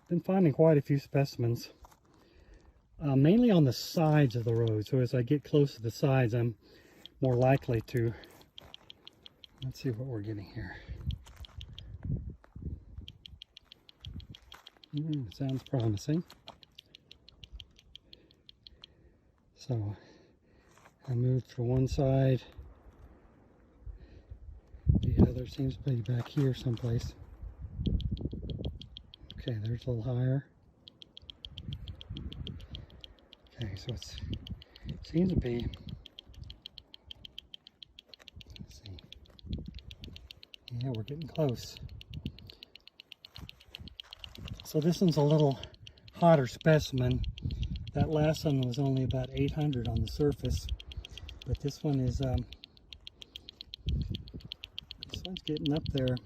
been finding quite a few specimens, mainly on the sides of the road. So as I get close to the sides, I'm more likely to. Let's see what we're getting here. Sounds promising. So I moved to one side. The other seems to be back here someplace. Okay, there's a little higher. Okay, so it seems to be. Let's see. Yeah, we're getting close. So this one's a little hotter specimen. That last one was only about 800 on the surface, but this one is this one's getting up there,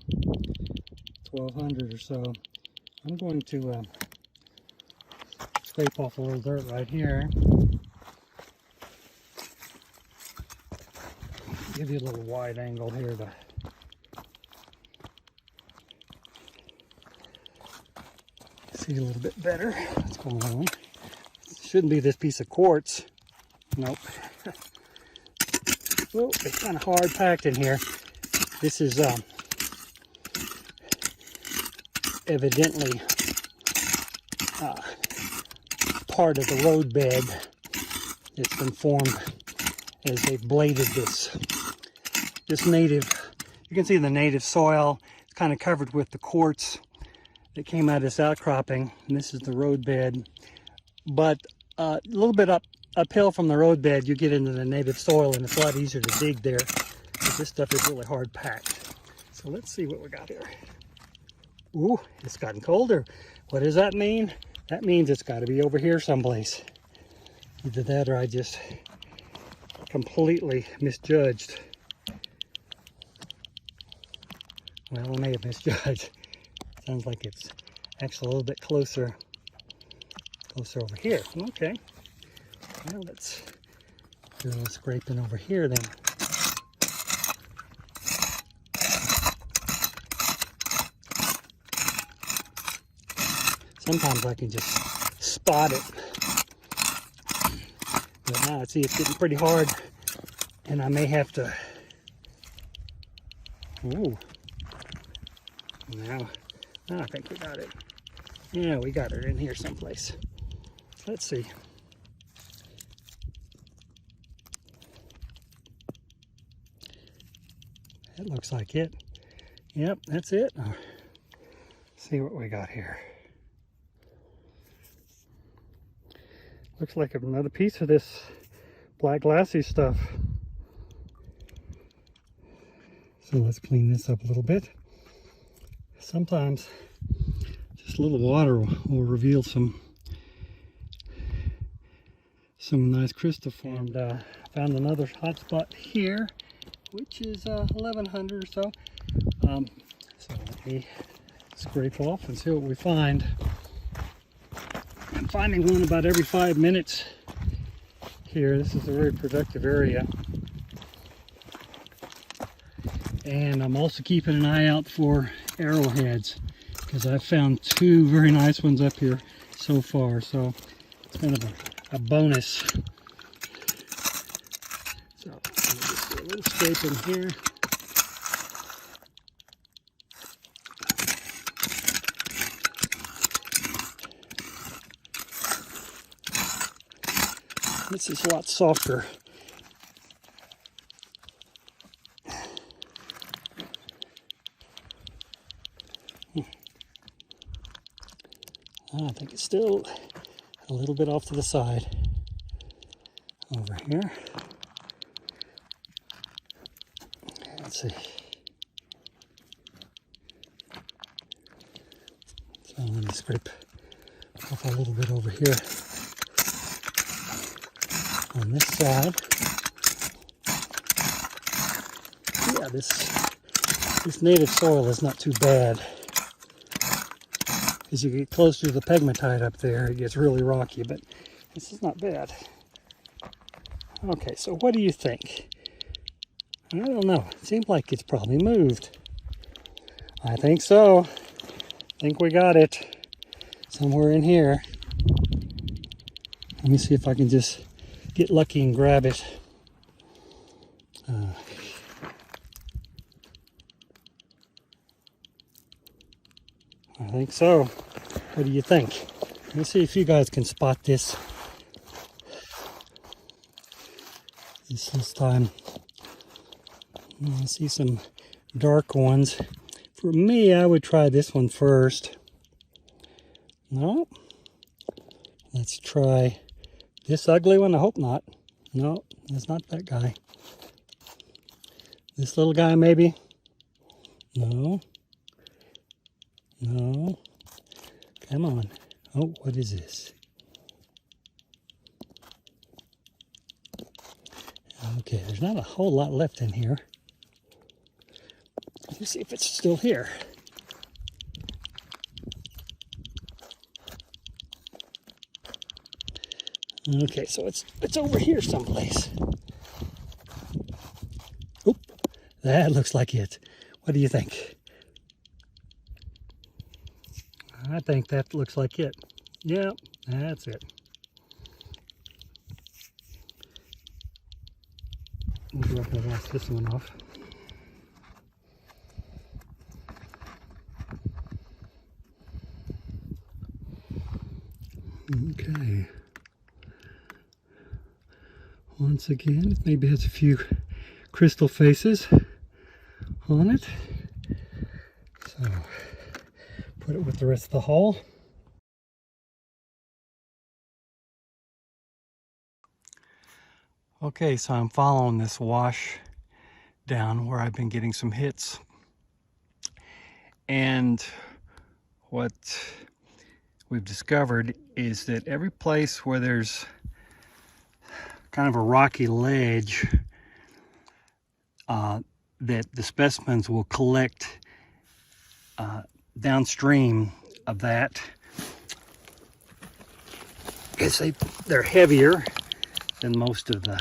1200 or so. I'm going to scrape off a little dirt right here. Give you a little wide angle here to see a little bit better what's going on. Shouldn't be this piece of quartz. Nope. Oh, it's kind of hard packed in here. This is evidently part of the road bed that's been formed as they've bladed this native. You can see the native soil. It's kind of covered with the quartz that came out of this outcropping, and this is the road bed. But a little bit uphill from the road bed, you get into the native soil, and it's a lot easier to dig there. But this stuff is really hard packed. So let's see what we got here. Ooh, it's gotten colder. What does that mean? That means it's got to be over here someplace. Either that or I just completely misjudged. Well, I may have misjudged. Sounds like it's actually a little bit closer over here. Okay. Well, let's do a little scraping over here then. Sometimes I can just spot it. But now, see, it's getting pretty hard, and I may have to. Ooh. Now I think we got it. Yeah, we got it in here someplace. Let's see. It looks like it. Yep, that's it. See what we got here. Looks like another piece of this black glassy stuff. So let's clean this up a little bit. Sometimes just a little water will reveal some nice crystal form. And found another hot spot here, which is 1100 or so. So let me scrape off and see what we find. I'm finding one about every 5 minutes here. This is a very productive area. And I'm also keeping an eye out for arrowheads, because I've found two very nice ones up here so far. So it's kind of a bonus. So let me just do a little scraping here. This is a lot softer. I think it's still a little bit off to the side over here. Let's see. So I'm going to scrape off a little bit over here on this side. Yeah, this native soil is not too bad. As you get closer to the pegmatite up there, it gets really rocky, but this is not bad. Okay, so what do you think? I don't know. It seems like it's probably moved. I think so. I think we got it. somewhere in here. Let me see if I can just get lucky and grab it. I think so. What do you think? Let's see if you guys can spot this. This time. I see some dark ones. For me, I would try this one first. No. Let's try this ugly one. I hope not. No, it's not that guy. This little guy, maybe? No. No. Come on. Oh, what is this? Okay, there's not a whole lot left in here. Let's see if it's still here. Okay, so it's over here someplace. Oop, that looks like it. What do you think? I think that looks like it. Yeah, that's it. We'll go up and wash this one off. Okay. Once again, it maybe has a few crystal faces on it. So, put it with the rest of the hull. Okay, so I'm following this wash down where I've been getting some hits. And what we've discovered is that every place where there's kind of a rocky ledge, that the specimens will collect downstream of that, because they're heavier than most of the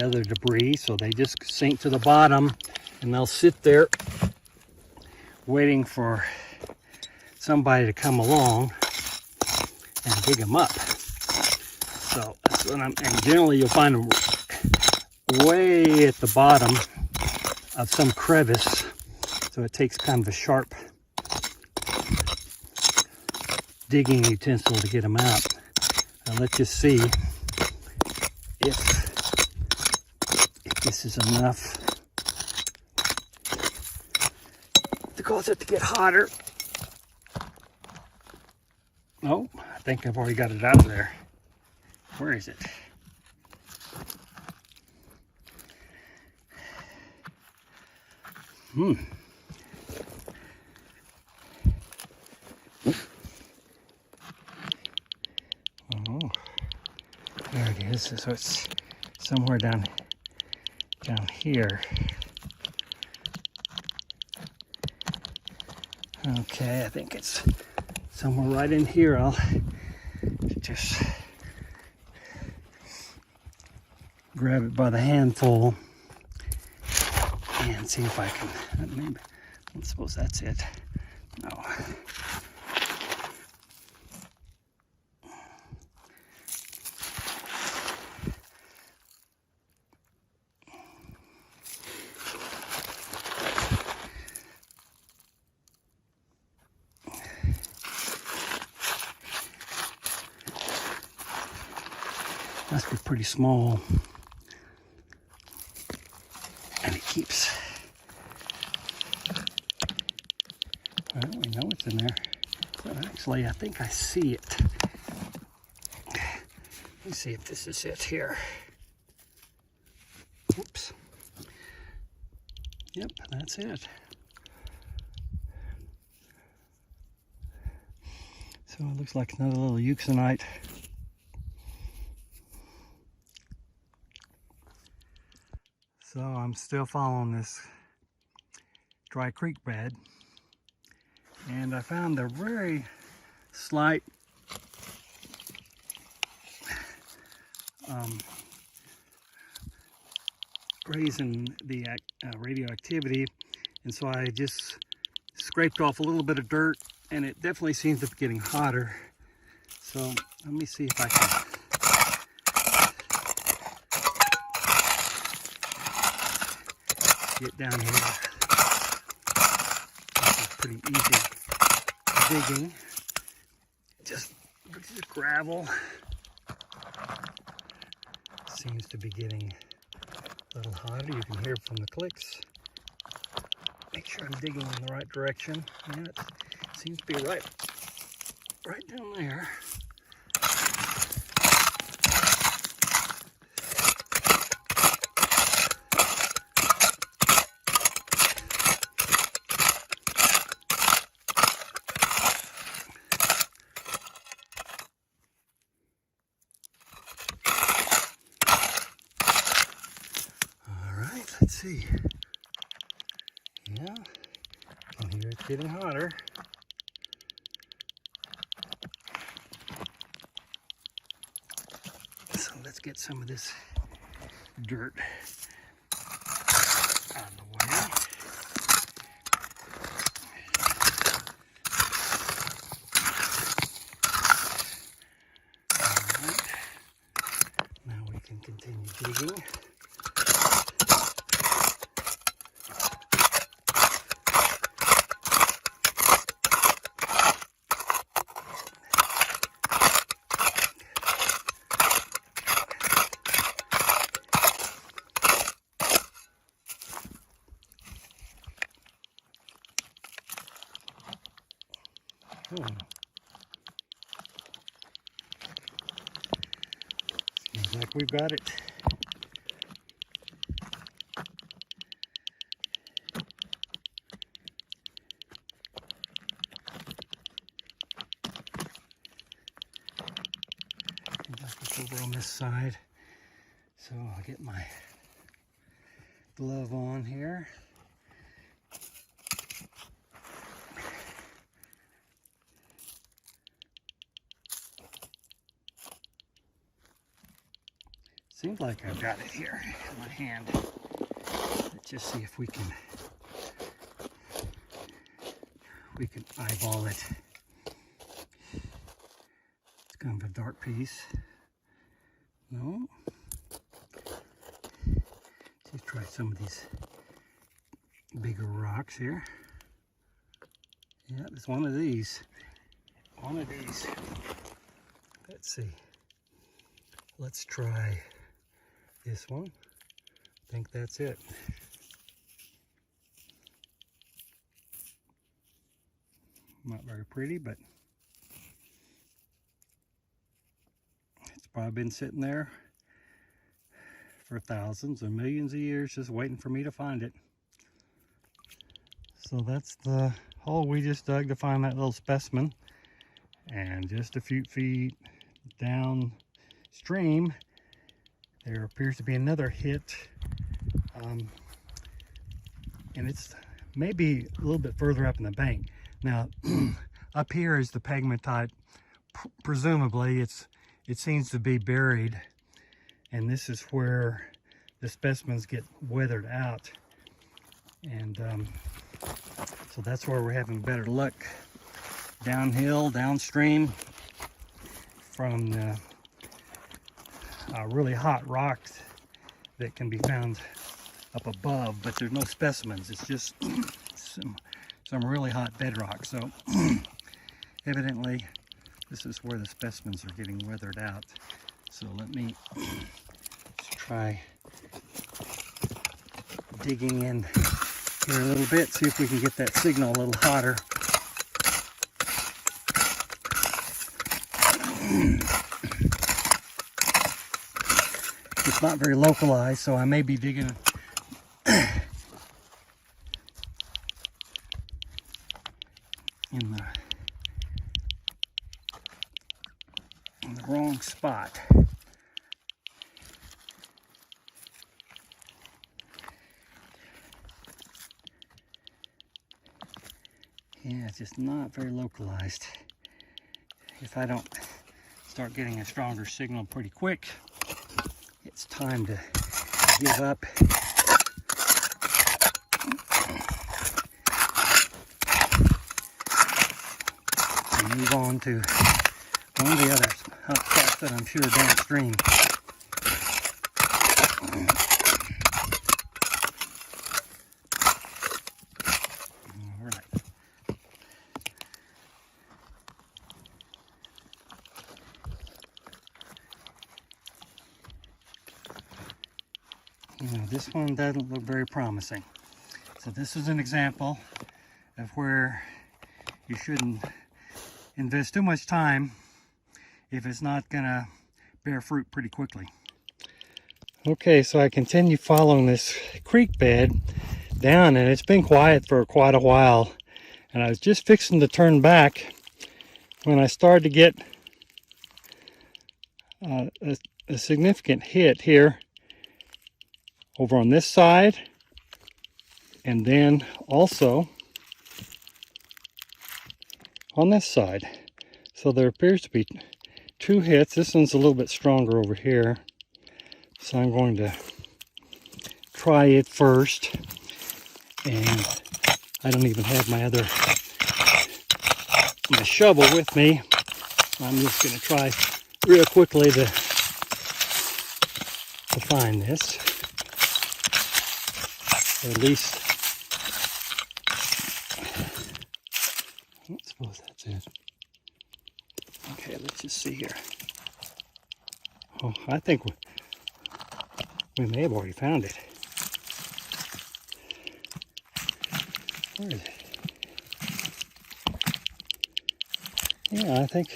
other debris, so they just sink to the bottom and they'll sit there waiting for somebody to come along and dig them up. So that's what and generally you'll find them way at the bottom of some crevice, so it takes kind of a sharp digging utensil to get them out. Now let's just see if this is enough to cause it to get hotter. Oh, I think I've already got it out of there. Where is it? Oh, there it is. So it's somewhere down here. Okay, I think it's somewhere right in here. I'll just grab it by the handful and see if I can. Maybe, I suppose that's it. No. Must be pretty small. And it keeps. Well, we know it's in there. But actually, I think I see it. Let me see if this is it here. Oops. Yep, that's it. So it looks like another little euxenite. So I'm still following this dry creek bed, and I found a very slight raise in the radioactivity, and so I just scraped off a little bit of dirt, and it definitely seems to be getting hotter. So let me see if I can get down here. This is pretty easy digging. Just gravel. Seems to be getting a little hotter. You can hear from the clicks. Make sure I'm digging in the right direction. Yeah, it seems to be right down there. Let's see. Yeah, I can hear it's getting hotter. So let's get some of this dirt out of the way. All right. Now we can continue digging. Seems like we've got it. Look over on this side. So I'll get my glove on here. Seems like I've got it here in my hand. Let's just see if we can eyeball it. It's kind of a dark piece. No. Let's try some of these bigger rocks here. Yeah, it's one of these. One of these. Let's see. Let's try this one. I think that's it. Not very pretty, but it's probably been sitting there for thousands and millions of years just waiting for me to find it. So that's the hole we just dug to find that little specimen. And just a few feet downstream, there appears to be another hit. And it's maybe a little bit further up in the bank. Now, up here is the pegmatite. Presumably, it seems to be buried, and this is where the specimens get weathered out. And so that's where we're having better luck. Downhill, downstream from the really hot rocks that can be found up above, but there's no specimens. It's just some really hot bedrock. So evidently this is where the specimens are getting weathered out. So let me try digging in here a little bit, see if we can get that signal a little hotter. It's not very localized, so I may be digging in the wrong spot. Yeah, it's just not very localized. If I don't start getting a stronger signal pretty quick, it's time to give up. move on to one of the other spots that I'm sure downstream. All right. This one doesn't look very promising. So this is an example of where you shouldn't invest too much time if it's not gonna bear fruit pretty quickly. Okay, so I continue following this creek bed down, and it's been quiet for quite a while. And I was just fixing to turn back when I started to get a significant hit here over on this side, and then also on this side. So there appears to be two hits. This one's a little bit stronger over here, so I'm going to try it first. And I don't even have my shovel with me. I'm just going to try real quickly to find this. Or at least, I suppose that's it. Okay, let's just see here. Oh, I think we may have already found it. Where is it? Yeah, I think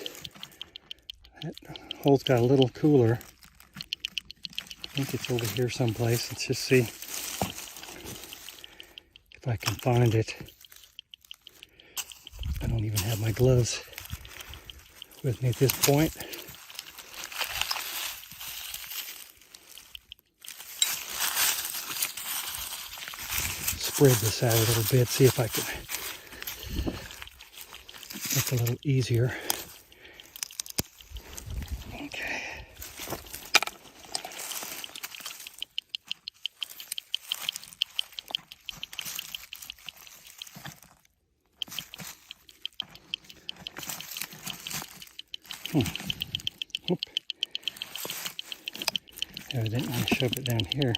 that hole's got a little cooler. I think it's over here someplace. Let's just see if I can find it. I don't even have my gloves with me at this point. Spread this out a little bit, see if I can make it a little easier. Okay. Whoop. Evidently I shove it down here.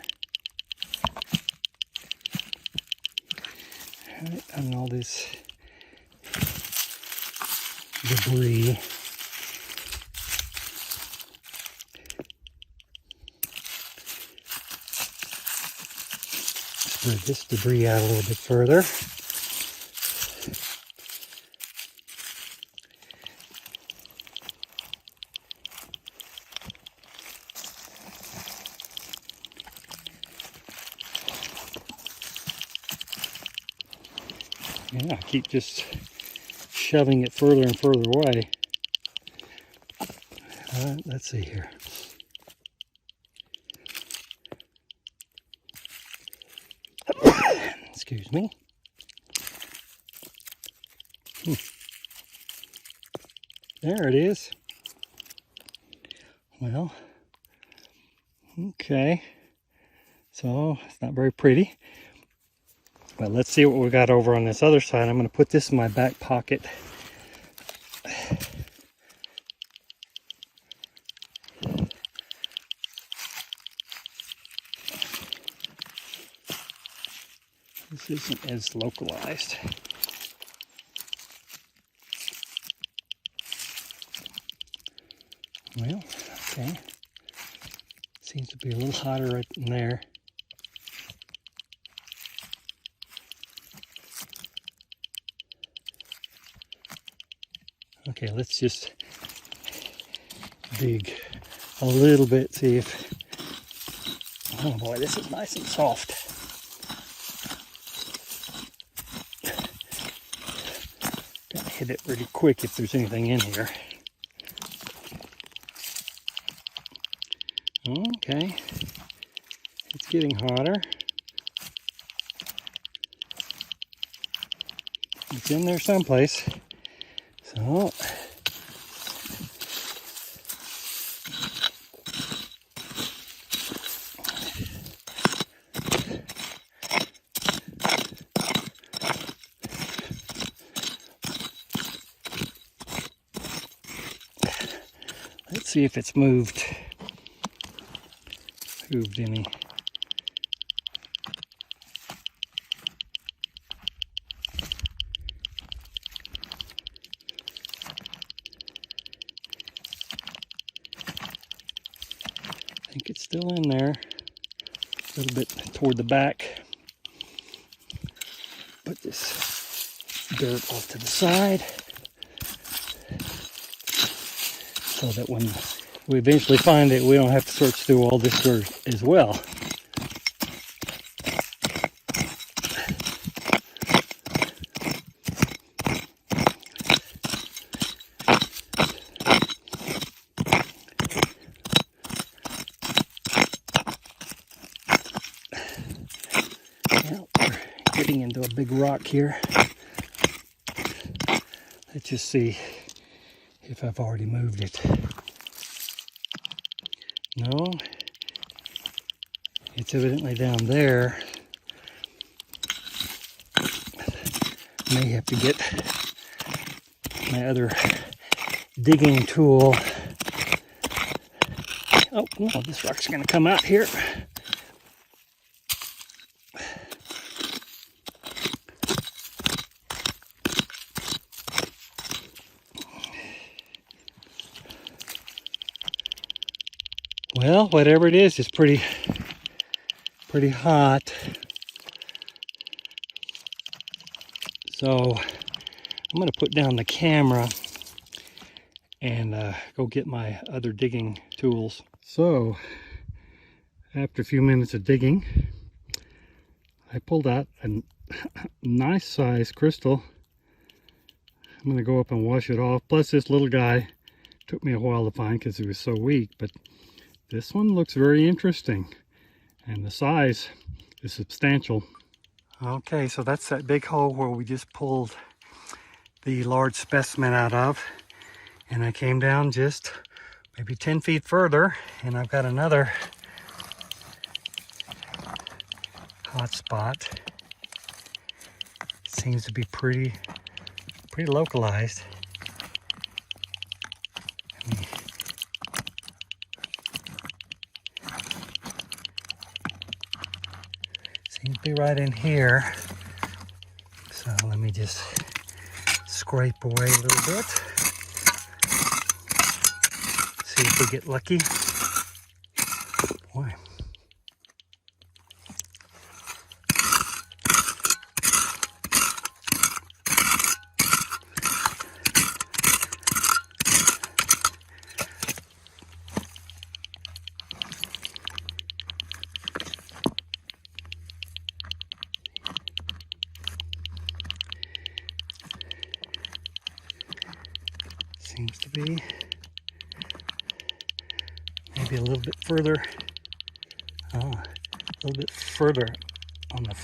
And all this debris. Spread this debris out a little bit further. Yeah, I keep just shoving it further and further away. Let's see here. Excuse me. There it is. Well, okay. So it's not very pretty. But let's see what we got over on this other side. I'm going to put this in my back pocket. This isn't as localized. Well, okay. Seems to be a little hotter right in there. Okay, let's just dig a little bit, see if... Oh boy, this is nice and soft. Gotta hit it pretty quick if there's anything in here. Okay, it's getting hotter. It's in there someplace. So, see if it's moved any. I think it's still in there, a little bit toward the back. Put this dirt off to the side so that when we eventually find it, we don't have to search through all this dirt as well. Getting into a big rock here. Let's just see if I've already moved it. No, it's evidently down there. May have to get my other digging tool. Oh no, this rock's gonna come out here. Well, whatever it is, it's pretty hot. So I'm going to put down the camera and go get my other digging tools. So after a few minutes of digging, I pulled out a nice size crystal. I'm going to go up and wash it off. Plus this little guy took me a while to find because he was so weak, but this one looks very interesting, and the size is substantial. Okay, so that's that big hole where we just pulled the large specimen out of, and I came down just maybe 10 feet further, and I've got another hot spot. It seems to be pretty localized. Seems to be right in here. So let me just scrape away a little bit. See if we get lucky. Boy. Seems to be maybe a little bit further, a little bit further on the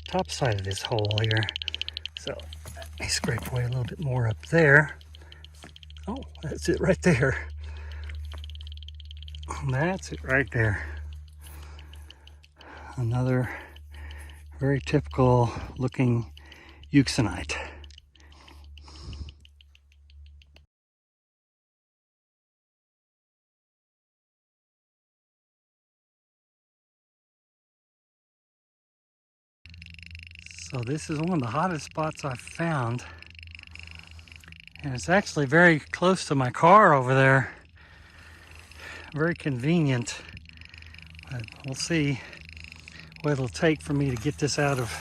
top side of this hole here. So let me scrape away a little bit more up there. Oh, that's it right there. That's it right there. Another very typical looking euxenite. So this is one of the hottest spots I've found, and it's actually very close to my car over there. Very convenient, but we'll see what it'll take for me to get this out of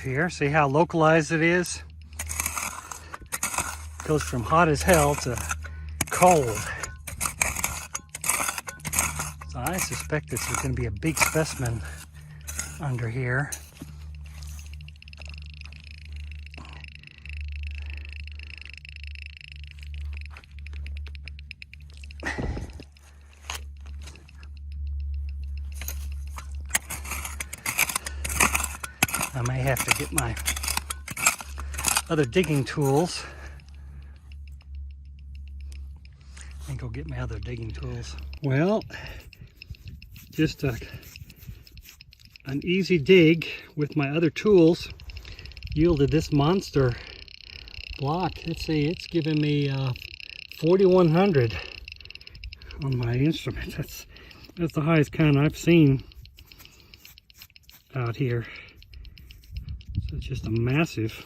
here. See how localized it is? It goes from hot as hell to cold. So I suspect this is going to be a big specimen under here. I may have to get my other digging tools and go get my other digging tools. Well, just an easy dig with my other tools yielded this monster block. Let's see, it's giving me 4,100 on my instrument. That's the highest count I've seen out here. So it's just a massive,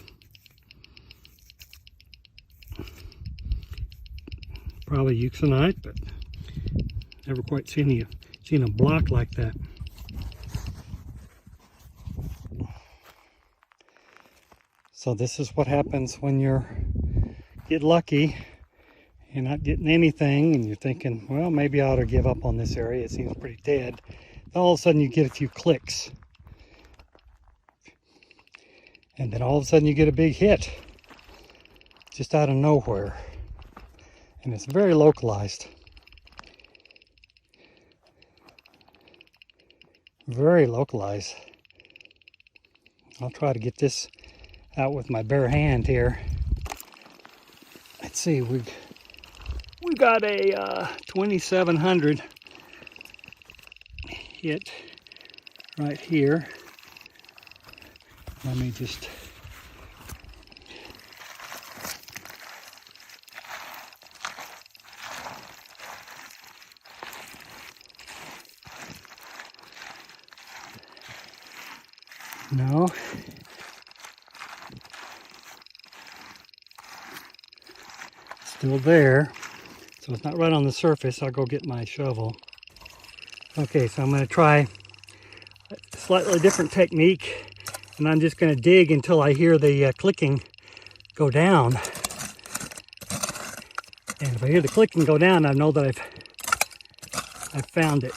probably euxenite, but never quite seen a block like that. So this is what happens when you get lucky. You're not getting anything and you're thinking, well, maybe I ought to give up on this area. It seems pretty dead. Then all of a sudden you get a few clicks. And then all of a sudden you get a big hit. Just out of nowhere. And it's very localized. Very localized. I'll try to get this out with my bare hand here. Let's see, we got a 2700 hit right here. Let me just no. Still there. So it's not right on the surface. I'll go get my shovel. Okay, so I'm going to try a slightly different technique, and I'm just going to dig until I hear the clicking go down. And if I hear the clicking go down, I know that I've found it.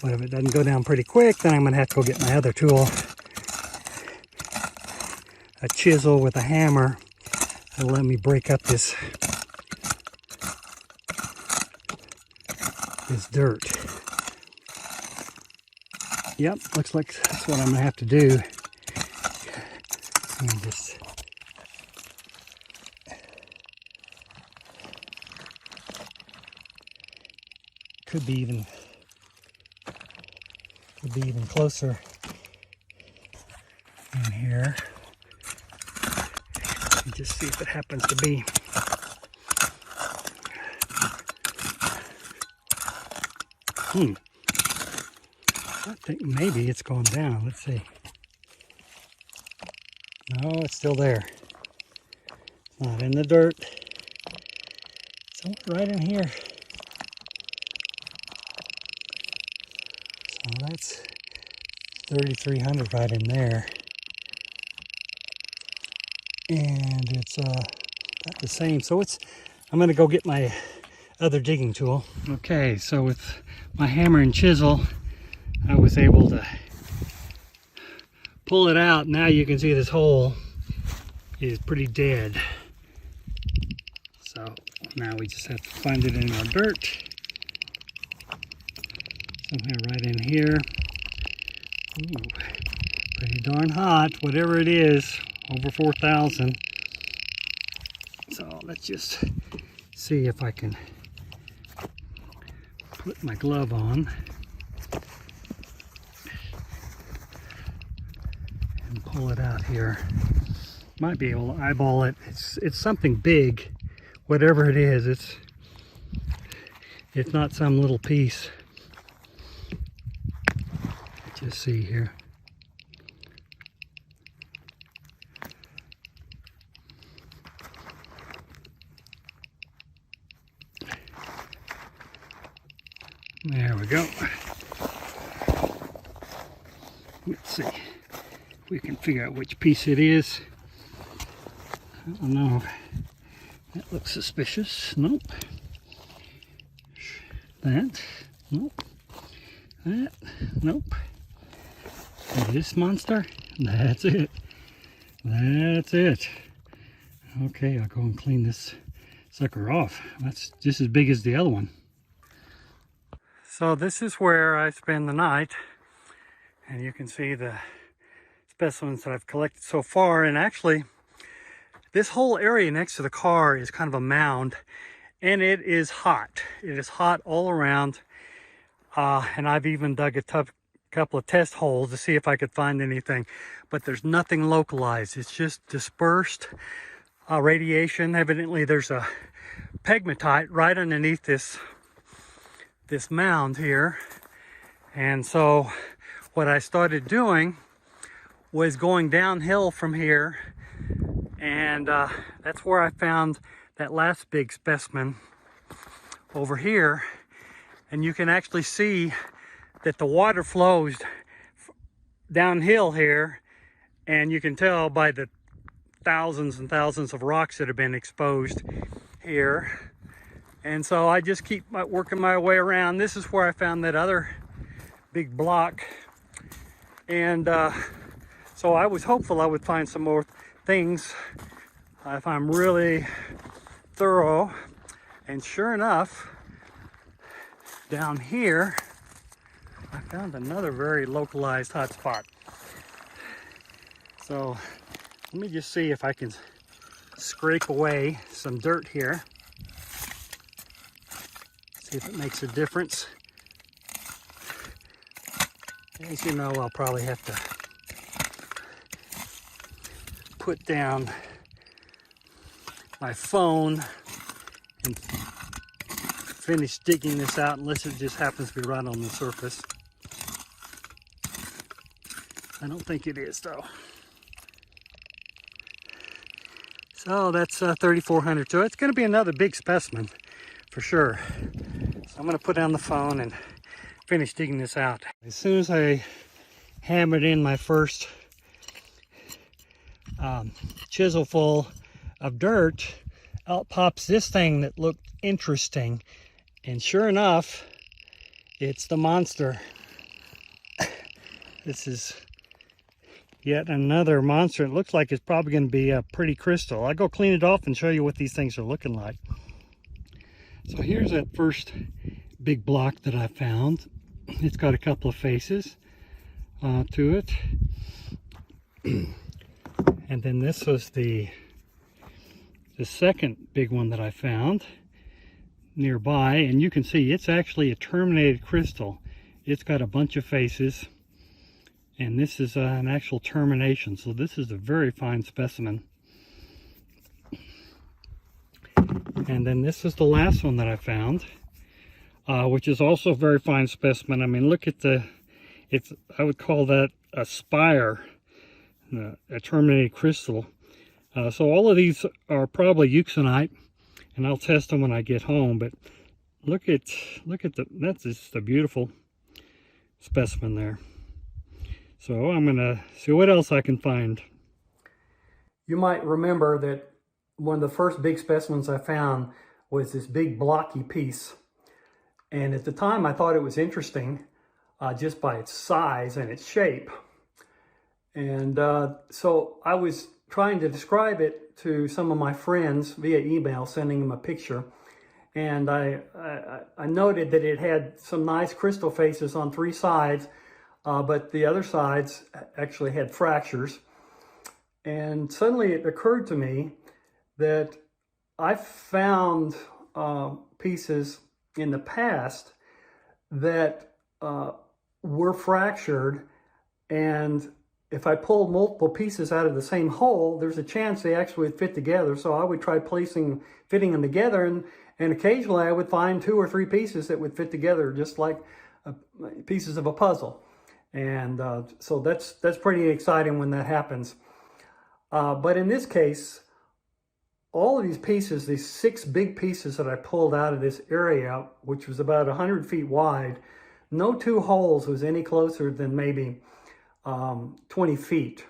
But if it doesn't go down pretty quick, then I'm going to have to go get my other tool. A chisel with a hammer. That'll let me break up this dirt. Yep, looks like that's what I'm going to have to do. And just could be even closer in here. And just see if it happens to be. I think maybe it's going down. Let's see. No, it's still there. It's not in the dirt. Somewhere right in here. So that's 3,300 right in there. And it's about the same. So I'm going to go get my other digging tool. Okay, so with my hammer and chisel, I was able to pull it out. Now you can see this hole is pretty dead. So now we just have to find it in our dirt. Somewhere right in here. Ooh, pretty darn hot, whatever it is, over 4,000. So let's just see if I can put my glove on and pull it out here. Might be able to eyeball it. It's something big, whatever it is. It's not some little piece. Just see here. There we go. Let's see if we can figure out which piece it is. I don't know. That looks suspicious. Nope. That. Nope. That. Nope. This monster. That's it. That's it. Okay, I'll go and clean this sucker off. That's just as big as the other one. So this is where I spend the night, and you can see the specimens that I've collected so far. And actually, this whole area next to the car is kind of a mound, and it is hot. It is hot all around, and I've even dug a couple of test holes to see if I could find anything, but there's nothing localized. It's just dispersed radiation. Evidently there's a pegmatite right underneath this mound here, and so what I started doing was going downhill from here, and that's where I found that last big specimen over here. And you can actually see that the water flows downhill here, and you can tell by the thousands and thousands of rocks that have been exposed here. And so I just keep working my way around. This is where I found that other big block, and so I was hopeful I would find some more things if I'm really thorough. And sure enough, down here I found another very localized hot spot. So let me just see if I can scrape away some dirt here, see if it makes a difference. As you know, I'll probably have to put down my phone and finish digging this out, unless it just happens to be right on the surface. I don't think it is, though. So that's 3,400. So it's going to be another big specimen for sure. So I'm going to put down the phone and finish digging this out. As soon as I hammered in my first chisel full of dirt, out pops this thing that looked interesting. And sure enough, it's the monster. This is yet another monster. It looks like it's probably going to be a pretty crystal. I'll go clean it off and show you what these things are looking like. So here's that first big block that I found. It's got a couple of faces to it. And then this was the second big one that I found nearby, and you can see it's actually a terminated crystal. It's got a bunch of faces, and this is an actual termination, so this is a very fine specimen. And then this is the last one that I found, which is also a very fine specimen. I mean, look at I would call that a spire, a terminated crystal. So all of these are probably euxenite, and I'll test them when I get home. But look at that's just a beautiful specimen there. So I'm gonna see what else I can find. You might remember that one of the first big specimens I found was this big blocky piece, and at the time I thought it was interesting just by its size and its shape. And so I was trying to describe it to some of my friends via email, sending them a picture. And I noted that it had some nice crystal faces on three sides, but the other sides actually had fractures. And suddenly it occurred to me that I found pieces in the past that were fractured, and if I pulled multiple pieces out of the same hole, there's a chance they actually would fit together. So I would try fitting them together, and occasionally I would find 2 or 3 pieces that would fit together, just like pieces of a puzzle. And so that's pretty exciting when that happens. But in this case, all of these pieces, these 6 big pieces that I pulled out of this area, which was about 100 feet wide, no 2 holes was any closer than maybe 20 feet.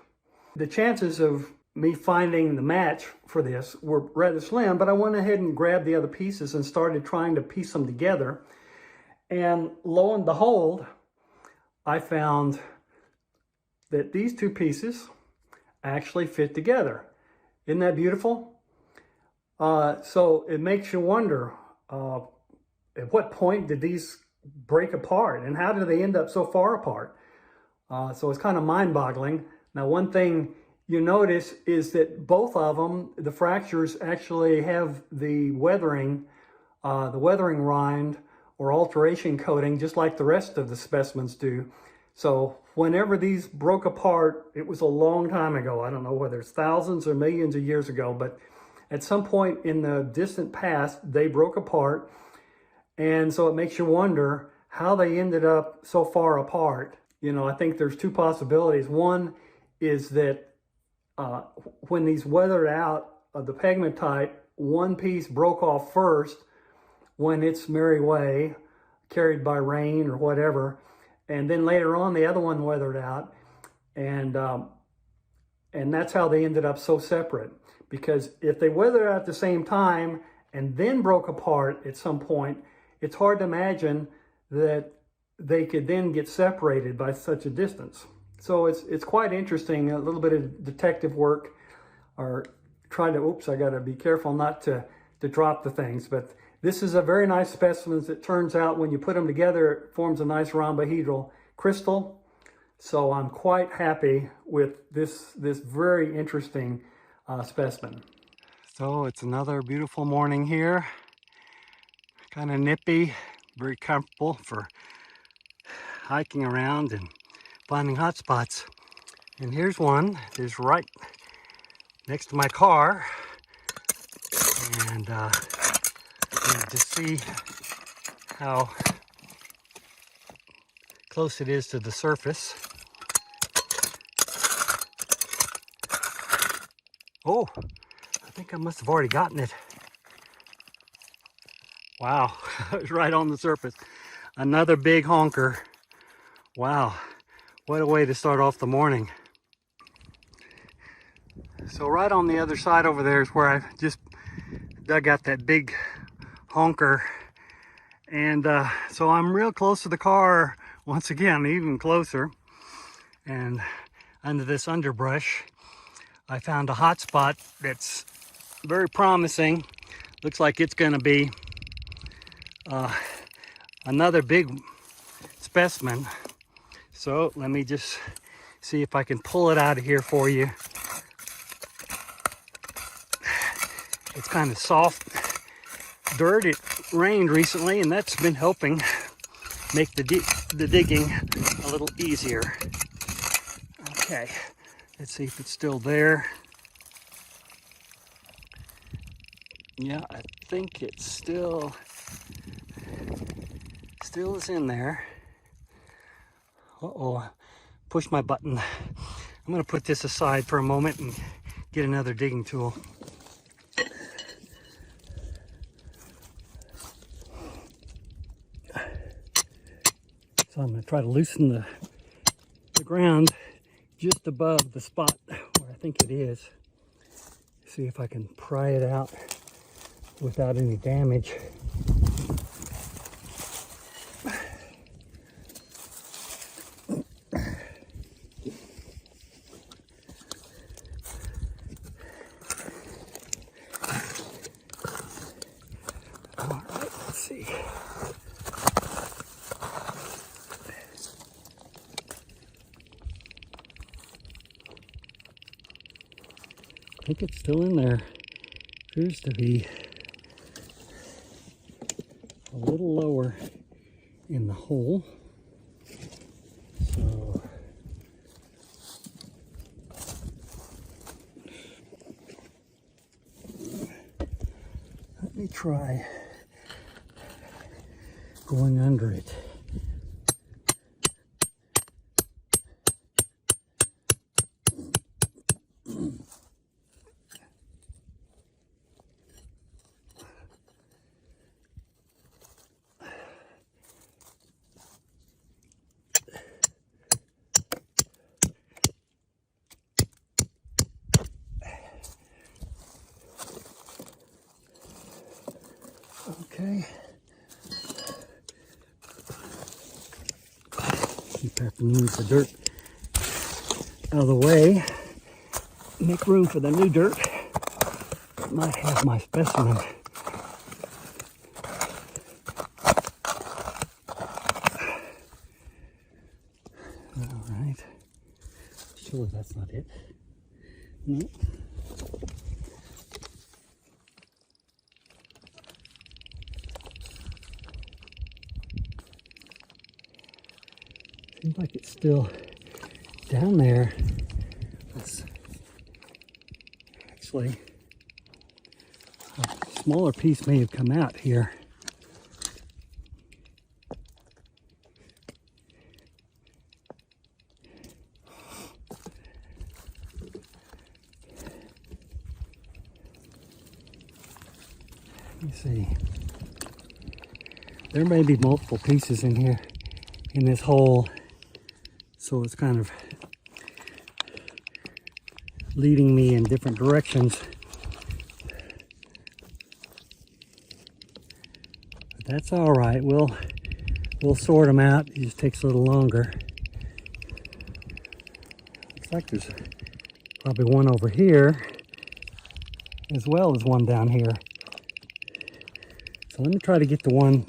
The chances of me finding the match for this were rather slim, but I went ahead and grabbed the other pieces and started trying to piece them together. And lo and behold, I found that these 2 pieces actually fit together. Isn't that beautiful? So it makes you wonder, at what point did these break apart, and how did they end up so far apart? So it's kind of mind-boggling. Now, one thing you notice is that both of them, the fractures actually have the weathering rind or alteration coating, just like the rest of the specimens do. So whenever these broke apart, it was a long time ago. I don't know whether it's thousands or millions of years ago, but at some point in the distant past, they broke apart. And so it makes you wonder how they ended up so far apart. You know, I think there's two possibilities. One is that when these weathered out of the pegmatite, one piece broke off first when its merry way, carried by rain or whatever, and then later on the other one weathered out, and that's how they ended up so separate. Because if they weathered out at the same time and then broke apart at some point, it's hard to imagine that they could then get separated by such a distance. So it's quite interesting, a little bit of detective work, or trying to, oops, I gotta be careful not to drop the things, but this is a very nice specimen. It turns out when you put them together, it forms a nice rhombohedral crystal. So I'm quite happy with this very interesting specimen. So it's another beautiful morning here. Kind of nippy, very comfortable for hiking around and finding hot spots. And here's one. There's right next to my car. And to see how close it is to the surface. Oh, I think I must have already gotten it. Wow, it was right on the surface. Another big honker. Wow, what a way to start off the morning. So right on the other side over there is where I just dug out that big honker. And so I'm real close to the car, once again, even closer. And under this underbrush, I found a hot spot that's very promising. Looks like it's gonna be another big specimen. So let me just see if I can pull it out of here for you. It's kind of soft dirt. It rained recently, and that's been helping make the digging a little easier. Okay, let's see if it's still there. Yeah, I think it's still is in there. Uh-oh, push my button. I'm gonna put this aside for a moment and get another digging tool. So I'm going to try to loosen the ground just above the spot where I think it is. See if I can pry it out without any damage. All right, let's see. I think it's still in there. Appears to be a little lower in the hole. So let me try going under it. Okay. Keep having to move the dirt out of the way. Make room for the new dirt. Might have my specimen. All right. Sure, that's not it. No. Seems like it's still down there. It's actually, a smaller piece may have come out here. Let me see. There may be multiple pieces in here, in this hole, so it's kind of leading me in different directions. But that's all right. We'll sort them out. It just takes a little longer. Looks like there's probably one over here, as well as one down here. So let me try to get the one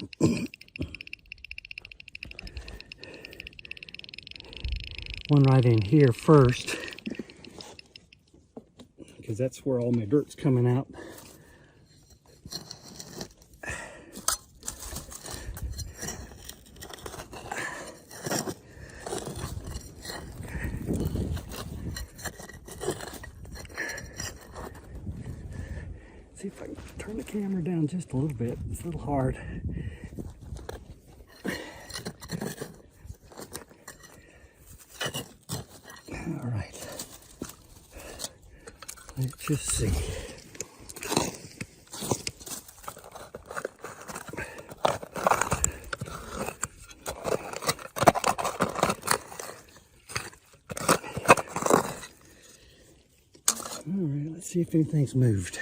right in here first, because that's where all my dirt's coming out. See if I can turn the camera down just a little bit. It's a little hard. All right. Let's just see. All right, let's see if anything's moved.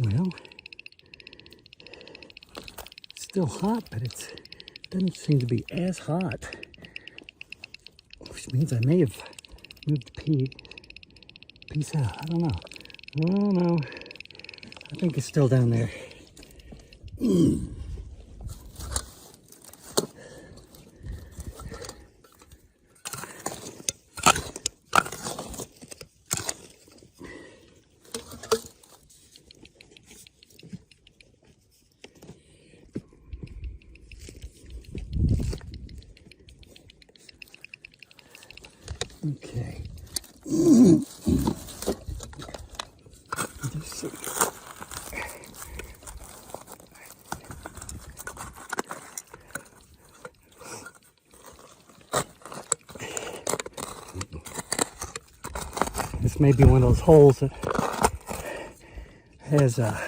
Well, it's still hot, but it doesn't seem to be as hot, which means I may have moved the piece out. I don't know. Oh no, I think it's still down there. Okay. Just see. This may be one of those holes that has a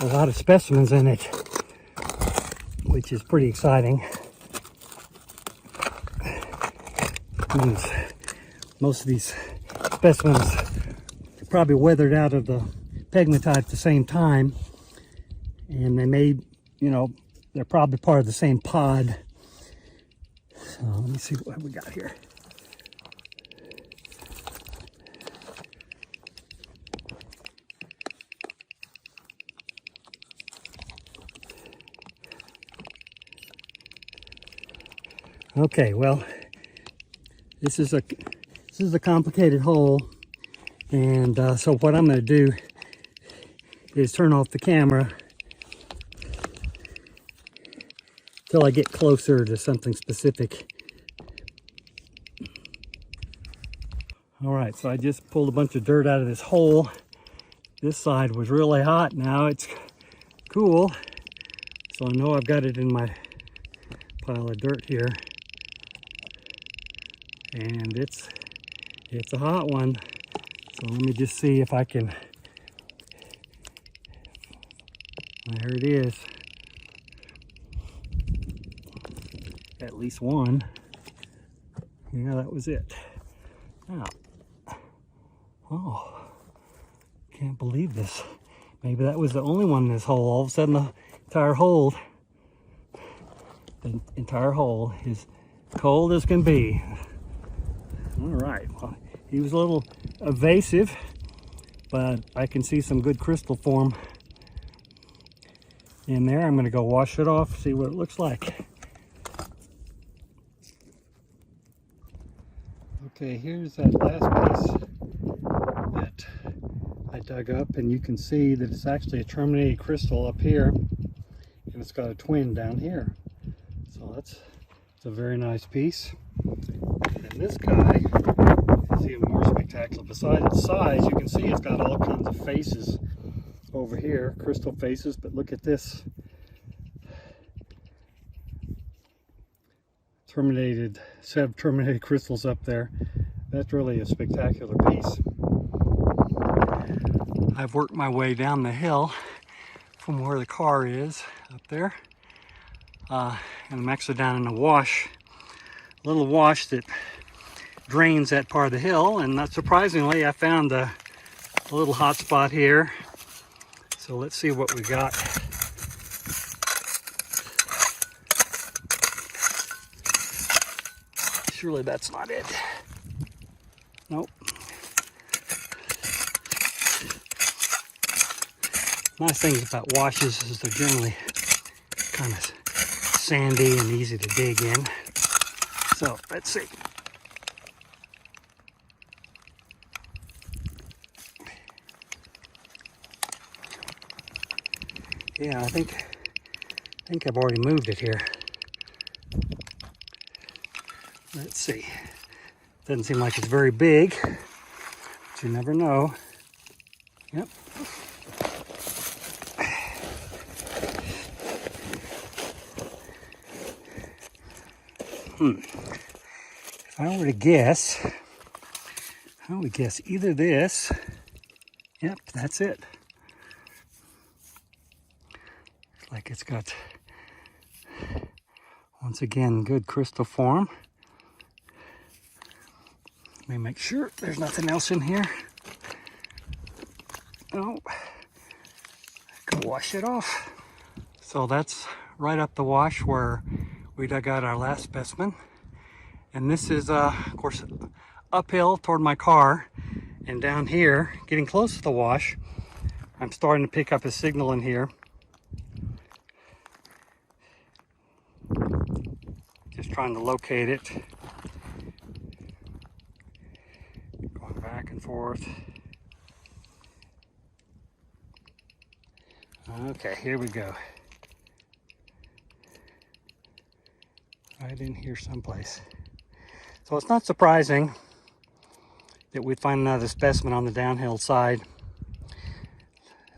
lot of specimens in it, which is pretty exciting. Means most of these specimens are probably weathered out of the pegmatite at the same time, and they may, you know, they're probably part of the same pod. So let me see what we got here. Okay, well, this is a complicated hole, and so what I'm going to do is turn off the camera till I get closer to something specific. All right, so I just pulled a bunch of dirt out of this hole. This side was really hot. Now it's cool, so I know I've got it in my pile of dirt here. And it's a hot one. So let me just see if I can. There it is. At least one. Yeah, that was it. Now, oh, can't believe this. Maybe that was the only one in this hole. All of a sudden, the entire hole is cold as can be. All right, well, he was a little evasive, but I can see some good crystal form in there. I'm going to go wash it off, see what it looks like. Okay. Okay, here's that last piece that I dug up, and you can see that it's actually a terminated crystal up here, and it's got a twin down here. So it's a very nice piece. And this guy is even more spectacular. Besides its size, you can see it's got all kinds of faces over here, crystal faces, but look at this. Set of terminated crystals up there. That's really a spectacular piece. I've worked my way down the hill from where the car is up there, and I'm actually down in a wash, a little wash that drains that part of the hill, and not surprisingly I found a little hot spot here. So let's see what we got. Surely that's not it. Nope. Nice things about washes is they're generally kind of sandy and easy to dig in. So let's see. Yeah, I think I've already moved it here. Let's see. Doesn't seem like it's very big, but you never know. Yep. If I were to guess, I would guess either this. Yep, that's it. Looks like it's got, once again, good crystal form. Let me make sure there's nothing else in here. Oh, I could wash it off. So that's right up the wash where we dug out our last specimen. And this is, of course, uphill toward my car. And down here, getting close to the wash, I'm starting to pick up a signal in here. Just trying to locate it. Going back and forth. Okay, here we go. Right in here someplace. So it's not surprising that we'd find another specimen on the downhill side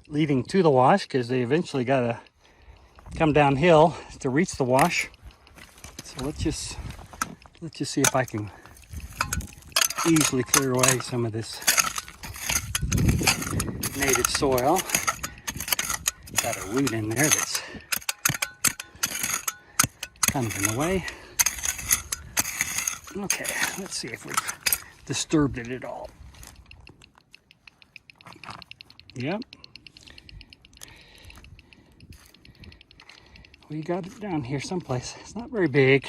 leading to the wash, because they eventually got to come downhill to reach the wash. So let's just see if I can easily clear away some of this native soil. Got a root in there that's kind of in the way. Okay, let's see if we've disturbed it at all. Yep. We got it down here someplace. It's not very big.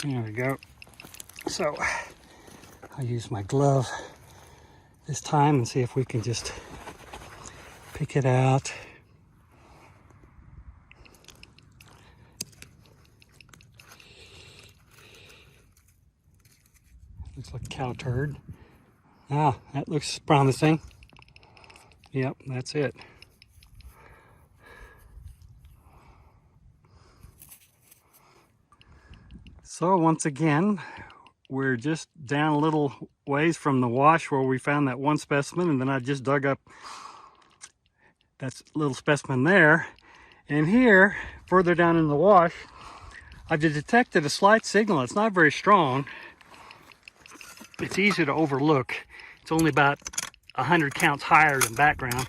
There we go. So I'll use my glove this time and see if we can just pick it out. Looks like a cow turd. Ah, that looks promising. Yep, that's it. So once again, we're just down a little ways from the wash where we found that one specimen, and then I just dug up that little specimen there. And here, further down in the wash, I've detected a slight signal. It's not very strong. It's easy to overlook. It's only about 100 counts higher than background.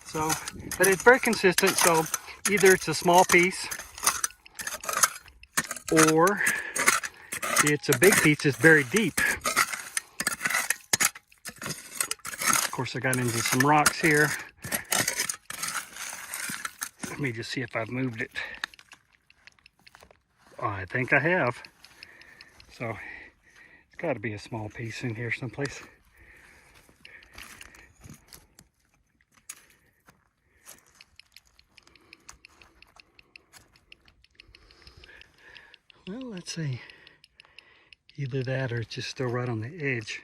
So, but it's very consistent. So either it's a small piece or it's a big piece that's buried deep. Of course, I got into some rocks here. Let me just see if I've moved it. Oh, I think I have. So it's got to be a small piece in here someplace. Well, let's see. Either that or it's just still right on the edge.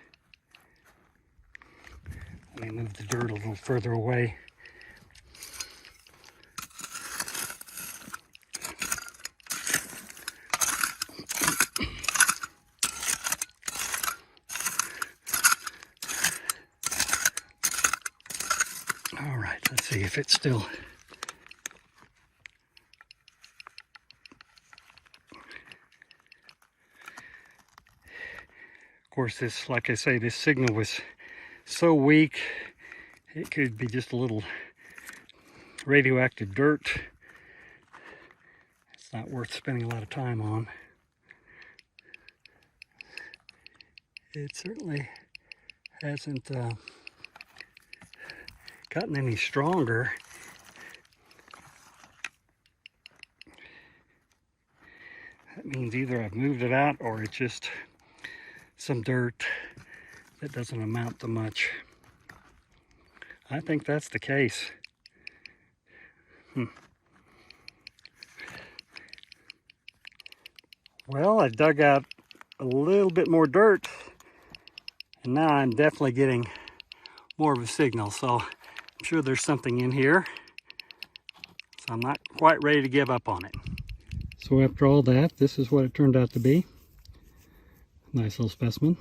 Let me move the dirt a little further away. All right, let's see if it's still. Of course, this, like I say, this signal was so weak, it could be just a little radioactive dirt. It's not worth spending a lot of time on. It certainly hasn't gotten any stronger. That means either I've moved it out or it's just some dirt that doesn't amount to much. I think that's the case. Well, I dug out a little bit more dirt, and now I'm definitely getting more of a signal. So I'm sure there's something in here. So I'm not quite ready to give up on it. So after all that, this is what it turned out to be. Nice little specimen.